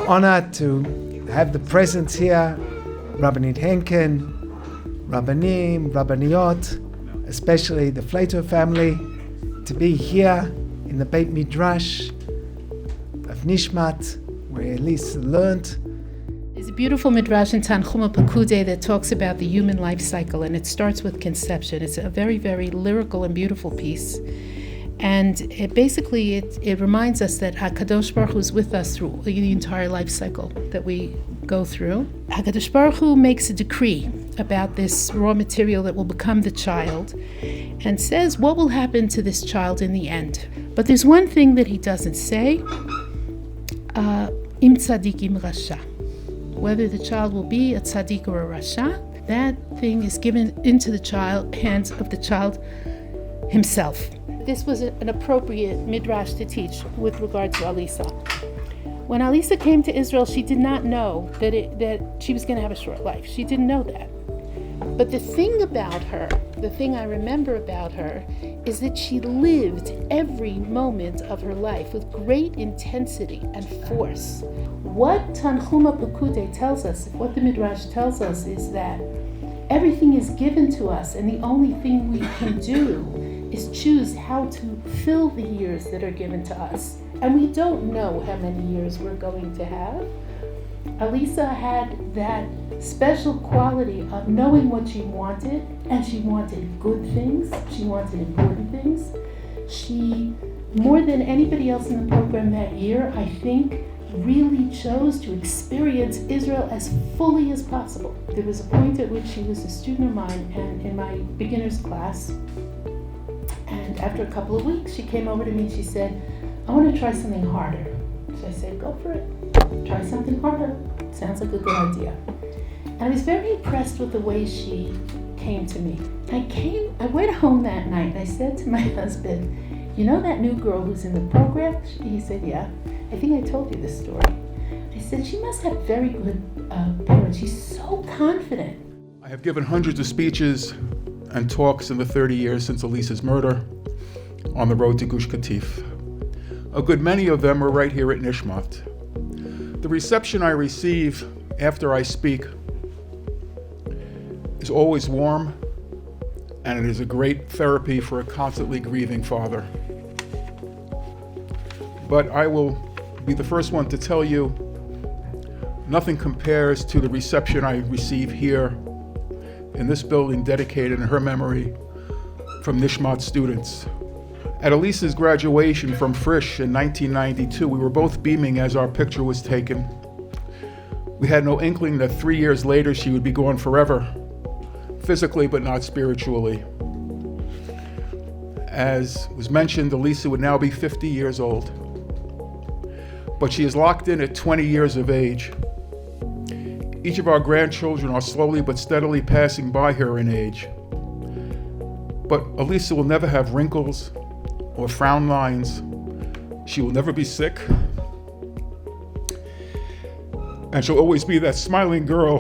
honor to have the presence here, Rabbanit Henkin, Rabbanim, Rabbaniot, especially the Flatow family, to be here in the Beit Midrash of Nishmat, where Alisa learned. There's a beautiful midrash in Tanchuma Pekudei that talks about the human life cycle, and it starts with conception. It's a very, very lyrical and beautiful piece. And it reminds us that HaKadosh Baruch Hu is with us through the entire life cycle that we go through. HaKadosh Baruch Hu makes a decree about this raw material that will become the child and says what will happen to this child in the end. But there's one thing that he doesn't say, im tzaddik im rasha. Whether the child will be a tzaddik or a rasha, that thing is given into the hands of the child himself. This was an appropriate midrash to teach with regard to Alisa. When Alisa came to Israel, she did not know that she was going to have a short life. She didn't know that. But the thing about her, the thing I remember about her, is that she lived every moment of her life with great intensity and force. What Tanchuma Pekudei tells us, what the midrash tells us, is that everything is given to us, and the only thing we can do is choose how to fill the years that are given to us. And we don't know how many years we're going to have. Alisa had that special quality of knowing what she wanted, and she wanted good things, she wanted important things. She, more than anybody else in the program that year, I think, really chose to experience Israel as fully as possible. There was a point at which she was a student of mine and in my beginner's class, and after a couple of weeks she came over to me and she said, I want to try something harder. So I said, go for it. Try something harder. Sounds like a good idea. And I was very impressed with the way she came to me. I went home that night and I said to my husband, you know that new girl who's in the program? He said, yeah. I think I told you this story. I said, she must have very good parents. She's so confident. I have given hundreds of speeches and talks in the 30 years since Alisa's murder on the road to Gush Katif. A good many of them are right here at Nishmat. The reception I receive after I speak is always warm, and it is a great therapy for a constantly grieving father. But I will be the first one to tell you, nothing compares to the reception I receive here in this building dedicated in her memory from Nishmat students. At Alisa's graduation from Frisch in 1992, we were both beaming as our picture was taken. We had no inkling that 3 years later she would be gone forever, physically but not spiritually. As was mentioned, Alisa would now be 50 years old. But she is locked in at 20 years of age. Each of our grandchildren are slowly but steadily passing by her in age. But Alisa will never have wrinkles or frown lines. She will never be sick. And she'll always be that smiling girl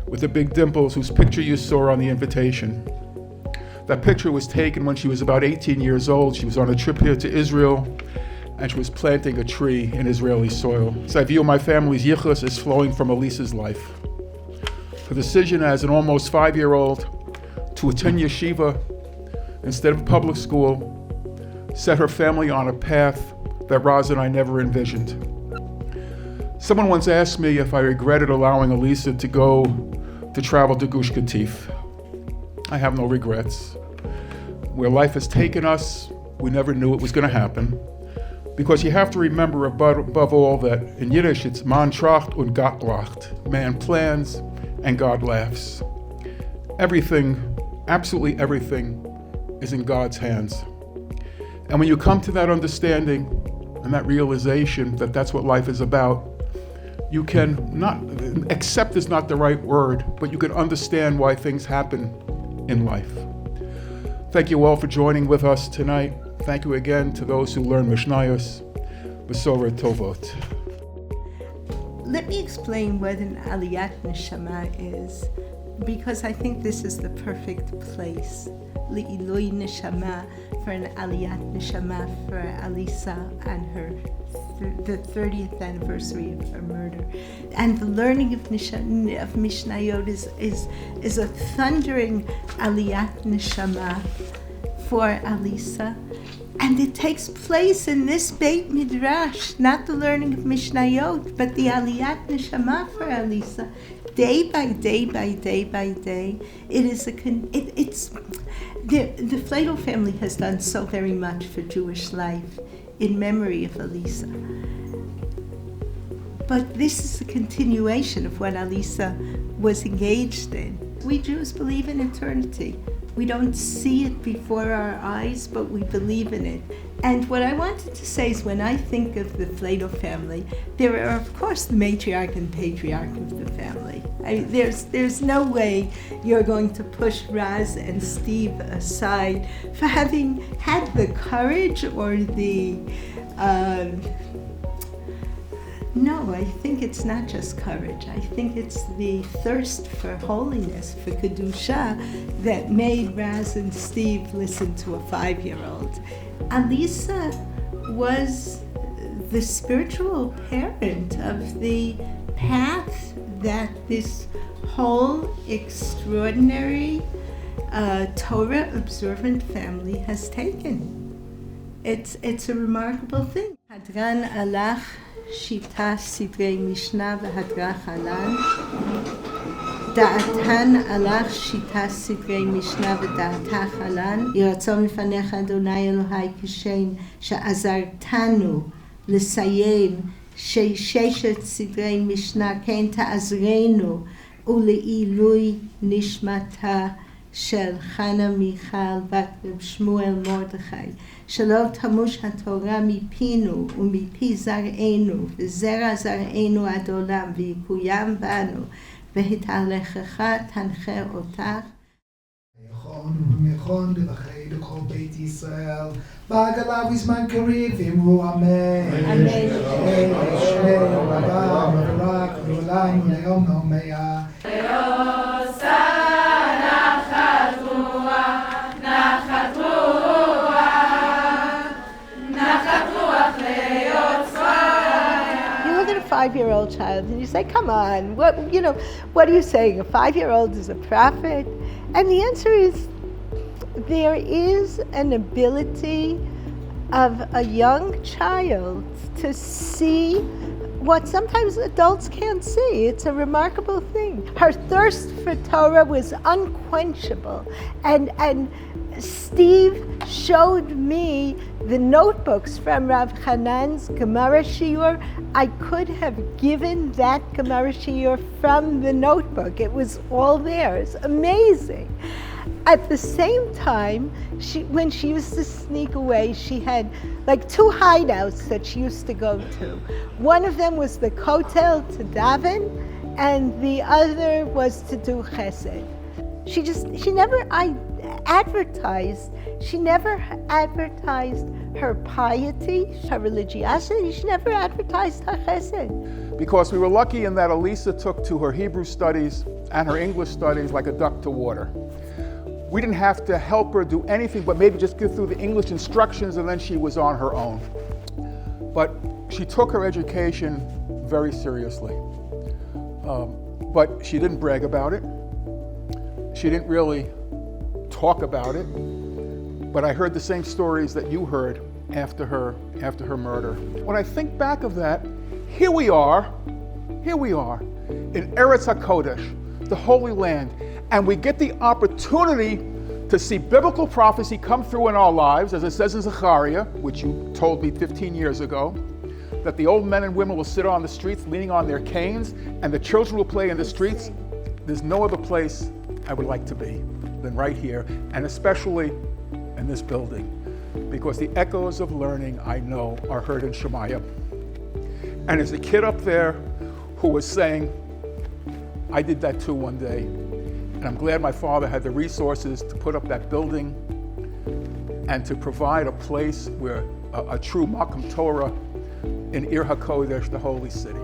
with the big dimples whose picture you saw on the invitation. That picture was taken when she was about 18 years old. She was on a trip here to Israel, and she was planting a tree in Israeli soil. So I view my family's yichus as flowing from Alisa's life. Her decision as an almost 5-year-old to attend yeshiva instead of public school set her family on a path that Roz and I never envisioned. Someone once asked me if I regretted allowing Alisa to travel to Gush Katif. I have no regrets. Where life has taken us, we never knew it was going to happen. Because you have to remember above all that in Yiddish it's man tracht und Gott lacht. Man plans and God laughs. Everything, absolutely everything, is in God's hands. And when you come to that understanding and that realization that that's what life is about, you can not, accept is not the right word, but you can understand why things happen in life. Thank you all for joining with us tonight. Thank you again to those who learn Mishnayos. Besorah Tovot. Let me explain what an Aliyat Neshama is, because I think this is the perfect place. Li'ilui Neshama, for an Aliyat Neshama for Alisa and her the 30th anniversary of her murder. And the learning of Mishnayot is a thundering aliyat neshama for Alisa. And it takes place in this Beit Midrash, not the learning of Mishnayot, but the aliyat neshama for Alisa. Day by day by day by day, the Flatow family has done so very much for Jewish life in memory of Alisa. But this is a continuation of what Alisa was engaged in. We Jews believe in eternity. We don't see it before our eyes, but we believe in it. And what I wanted to say is, when I think of the Flatow family, there are, of course, the matriarch and patriarch of the family. There's no way you're going to push Raz and Steve aside for having had the courage or the... No, I think it's not just courage. I think it's the thirst for holiness, for Kedusha, that made Raz and Steve listen to a 5-year-old. Alisa was the spiritual parent of the path that this whole extraordinary Torah-observant family has taken. It's a remarkable thing. Hadran alach שיטה סדרי משנה והדרך עלן. דעתן הלך שיטה סדרי משנה ודעתך עלן. יהי רצון לפניך אדוני אלוהי כשם שעזרתנו לסיים ששת סדרי משנה, כן תעזרנו ולעילוי נשמתה של חנה מיכל בת רב שמואל מרדכי, שלא תמוש התורה מפינו ומפי זרענו וזרע זרענו עד עולם, ויקוים בנו, והתהלכך תנחה אותך. נכון דבחי לכל בית ישראל, בעגלה בזמן קריב אמרו אמן. אמן. אמן רבה ורק לעולם ולעולם נאמיה. Five-year-old child, and you say, come on, what are you saying? A 5-year-old is a prophet? And the answer is, there is an ability of a young child to see what sometimes adults can't see. It's a remarkable thing. Her thirst for Torah was unquenchable, and Steve showed me the notebooks from Rav Hanan's Gemara Shiur. I could have given that Gemara Shiur from the notebook. It was all there. It's amazing. At the same time, when she used to sneak away, she had like 2 hideouts that she used to go to. One of them was the Kotel to daven, and the other was to do chesed. She never advertised her piety, her religiosity. She never advertised her chesed. Because we were lucky in that Alisa took to her Hebrew studies and her English studies like a duck to water. We didn't have to help her do anything but maybe just get through the English instructions, and then she was on her own. But she took her education very seriously. But she didn't brag about it. She didn't really talk about it. But I heard the same stories that you heard after her murder. When I think back of that, here we are in Eretz HaKodesh, the Holy Land, and we get the opportunity to see biblical prophecy come through in our lives, as it says in Zechariah, which you told me 15 years ago, that the old men and women will sit on the streets leaning on their canes, and the children will play in the streets. There's no other place I would like to be than right here, and especially in this building, because the echoes of learning, I know, are heard in Shemaiah. And as a kid up there who was saying, I did that too one day, and I'm glad my father had the resources to put up that building and to provide a place where a true Makom Torah in Ir HaKodesh, the holy city.